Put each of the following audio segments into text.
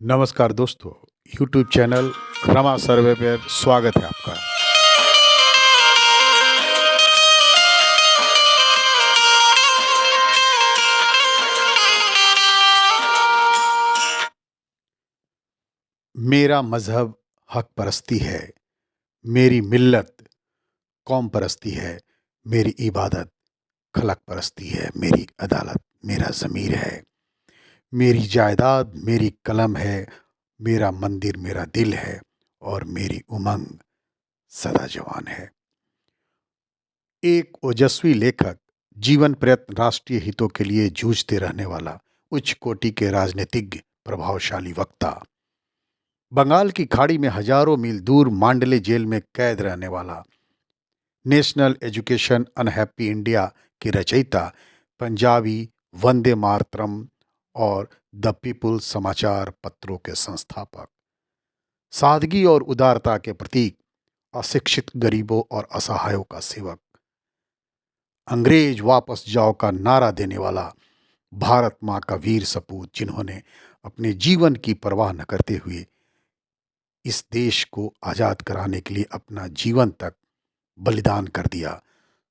नमस्कार दोस्तों, YouTube channel Rama सर्वे पर स्वागत है आपका। मेरा मज़हब हक परस्ती है, मेरी मिल्लत कौम परस्ती है, मेरी इबादत खलक परस्ती है, मेरी अदालत मेरा ज़मीर है, मेरी जायदाद मेरी कलम है, मेरा मंदिर मेरा दिल है और मेरी उमंग सदा जवान है। एक ओजस्वी लेखक, जीवन प्रयत्न राष्ट्रीय हितों के लिए जूझते रहने वाला, उच्च कोटि के राजनीतिज्ञ, प्रभावशाली वक्ता, बंगाल की खाड़ी में हजारों मील दूर मांडले जेल में कैद रहने वाला, नेशनल एजुकेशन अनहैप्पी इंडिया के रचयिता, पंजाबी वंदे मातरम और द पीपुल समाचार पत्रों के संस्थापक, सादगी और उदारता के प्रतीक, अशिक्षित गरीबों और असहायों का सेवक, अंग्रेज वापस जाओ का नारा देने वाला, भारत माँ का वीर सपूत, जिन्होंने अपने जीवन की परवाह न करते हुए इस देश को आज़ाद कराने के लिए अपना जीवन तक बलिदान कर दिया,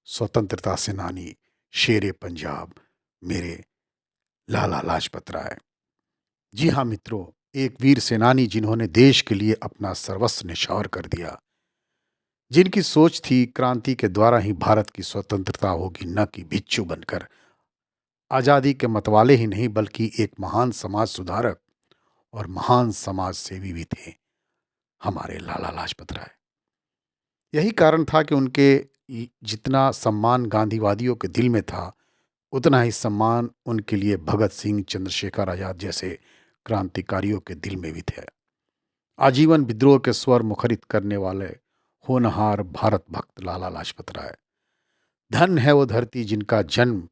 स्वतंत्रता सेनानी, शेरे पंजाब, मेरे लाला लाजपत राय। जी हाँ मित्रों, एक वीर सेनानी जिन्होंने देश के लिए अपना सर्वस्व न्यौछावर कर दिया, जिनकी सोच थी क्रांति के द्वारा ही भारत की स्वतंत्रता होगी, न कि भिक्षु बनकर। आज़ादी के मतवाले ही नहीं बल्कि एक महान समाज सुधारक और महान समाज सेवी भी थे हमारे लाला लाजपत राय। यही कारण था कि उनके जितना सम्मान गांधीवादियों के दिल में था, उतना ही सम्मान उनके लिए भगत सिंह, चंद्रशेखर आजाद जैसे क्रांतिकारियों के दिल में भी थे। आजीवन विद्रोह के स्वर मुखरित करने वाले होनहार भारत भक्त लाला लाजपत राय। धन है वो धरती जिनका जन्म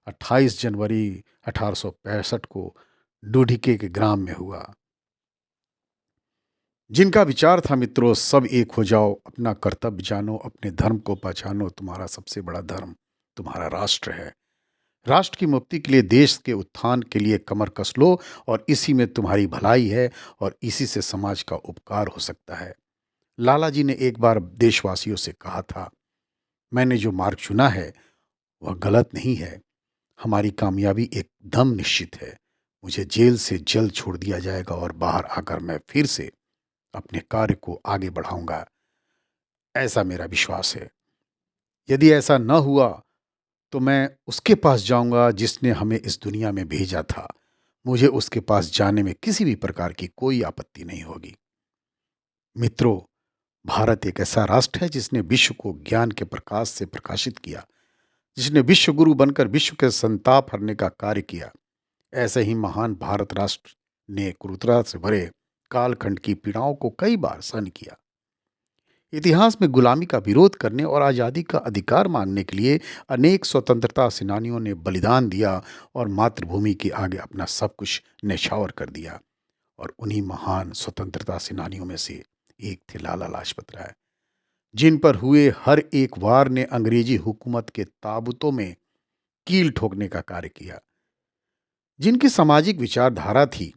28 जनवरी 1865 को डूढिके के ग्राम में हुआ, जिनका विचार था मित्रों, सब एक हो जाओ, अपना कर्तव्य जानो, अपने धर्म को पहचानो, तुम्हारा सबसे बड़ा धर्म तुम्हारा राष्ट्र है। राष्ट्र की मुक्ति के लिए, देश के उत्थान के लिए कमर कस लो और इसी में तुम्हारी भलाई है और इसी से समाज का उपकार हो सकता है। लाला जी ने एक बार देशवासियों से कहा था, मैंने जो मार्ग चुना है वह गलत नहीं है, हमारी कामयाबी एकदम निश्चित है। मुझे जेल से जल्द छोड़ दिया जाएगा और बाहर आकर मैं फिर से अपने कार्य को आगे बढ़ाऊंगा, ऐसा मेरा विश्वास है। यदि ऐसा न हुआ तो मैं उसके पास जाऊंगा जिसने हमें इस दुनिया में भेजा था। मुझे उसके पास जाने में किसी भी प्रकार की कोई आपत्ति नहीं होगी। मित्रों, भारत एक ऐसा राष्ट्र है जिसने विश्व को ज्ञान के प्रकाश से प्रकाशित किया, जिसने विश्व गुरु बनकर विश्व के संताप हरने का कार्य किया। ऐसे ही महान भारत राष्ट्र ने क्रूरता से भरे कालखंड की पीड़ाओं को कई बार सहन किया। इतिहास में गुलामी का विरोध करने और आज़ादी का अधिकार मांगने के लिए अनेक स्वतंत्रता सेनानियों ने बलिदान दिया और मातृभूमि के आगे अपना सब कुछ न्यौछावर कर दिया। और उन्हीं महान स्वतंत्रता सेनानियों में से एक थे लाला लाजपत राय, जिन पर हुए हर एक वार ने अंग्रेजी हुकूमत के ताबूतों में कील ठोकने का कार्य किया। जिनकी सामाजिक विचारधारा थी,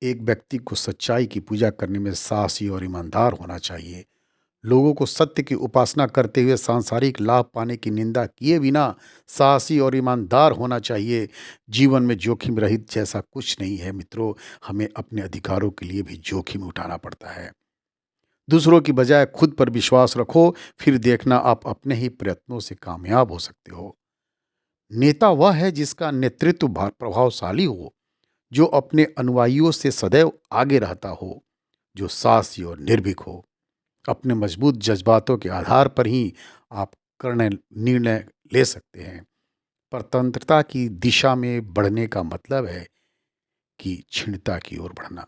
एक व्यक्ति को सच्चाई की पूजा करने में साहसी और ईमानदार होना चाहिए, लोगों को सत्य की उपासना करते हुए सांसारिक लाभ पाने की निंदा किए बिना साहसी और ईमानदार होना चाहिए। जीवन में जोखिम रहित जैसा कुछ नहीं है मित्रों, हमें अपने अधिकारों के लिए भी जोखिम उठाना पड़ता है। दूसरों की बजाय खुद पर विश्वास रखो, फिर देखना आप अपने ही प्रयत्नों से कामयाब हो सकते हो। नेता वह है जिसका नेतृत्व प्रभावशाली हो, जो अपने अनुयायियों से सदैव आगे रहता हो, जो साहसी और निर्भीक हो। अपने मजबूत जज्बातों के आधार पर ही आप निर्णय ले सकते हैं। स्वतंत्रता की दिशा में बढ़ने का मतलब है कि क्षीणता की ओर बढ़ना।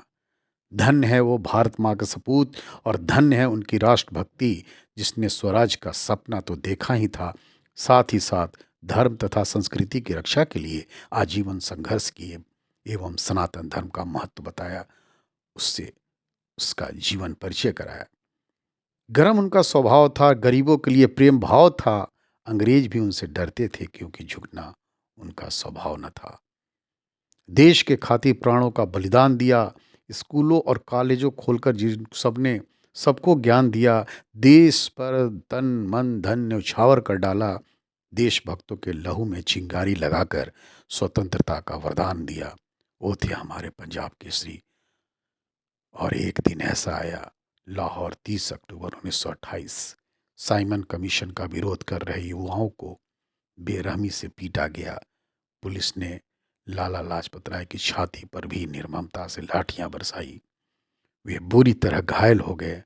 धन्य है वो भारत माँ का सपूत और धन्य है उनकी राष्ट्रभक्ति, जिसने स्वराज का सपना तो देखा ही था, साथ ही साथ धर्म तथा संस्कृति की रक्षा के लिए आजीवन संघर्ष किए एवं सनातन धर्म का महत्व बताया, उससे उसका जीवन परिचय कराया। गर्म उनका स्वभाव था, गरीबों के लिए प्रेम भाव था। अंग्रेज भी उनसे डरते थे क्योंकि झुकना उनका स्वभाव न था। देश के खातिर प्राणों का बलिदान दिया, स्कूलों और कॉलेजों खोलकर जिन सबने सबको ज्ञान दिया, देश पर तन मन धन न्यौछावर कर डाला, देशभक्तों के लहू में चिंगारी लगाकर स्वतंत्रता का वरदान दिया, वो थे हमारे पंजाब केसरी। और एक दिन ऐसा आया, लाहौर 30 अक्टूबर 1928, साइमन कमीशन का विरोध कर रहे युवाओं को बेरहमी से पीटा गया। पुलिस ने लाला लाजपत राय की छाती पर भी निर्ममता से लाठियां बरसाई। वे बुरी तरह घायल हो गए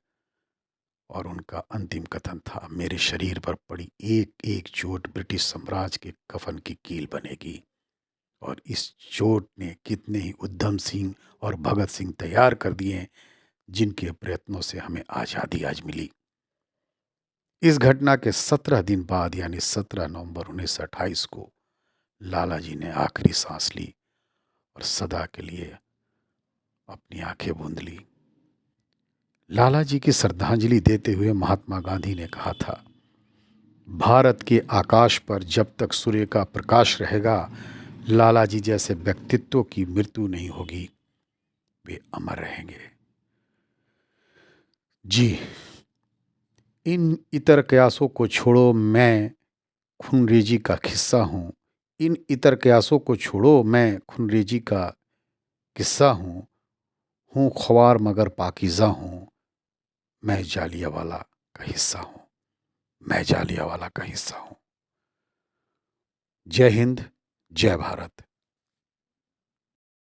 और उनका अंतिम कथन था, मेरे शरीर पर पड़ी एक एक चोट ब्रिटिश साम्राज्य के कफन की कील बनेगी। और इस चोट ने कितने ही उधम सिंह और भगत सिंह तैयार कर दिए, जिनके प्रयत्नों से हमें आज़ादी आज मिली। इस घटना के 17 दिन बाद यानी 17 नवंबर 1928 को लाला जी ने आखिरी सांस ली और सदा के लिए अपनी आंखें बूंद ली। लाला जी की श्रद्धांजलि देते हुए महात्मा गांधी ने कहा था, भारत के आकाश पर जब तक सूर्य का प्रकाश रहेगा, लाला जी जैसे व्यक्तित्व की मृत्यु नहीं होगी, वे अमर रहेंगे। जी, इन इतर कयासों को छोड़ो, मैं खूनरेजी का किस्सा हूँ। इन इतर कयासों को छोड़ो, मैं खूनरेजी का किस्सा हूँ ख्वार मगर पाकीज़ा हूँ, मैं जालियावाला का हिस्सा हूँ, मैं जालियावाला का हिस्सा हूँ। जय हिंद, जय भारत।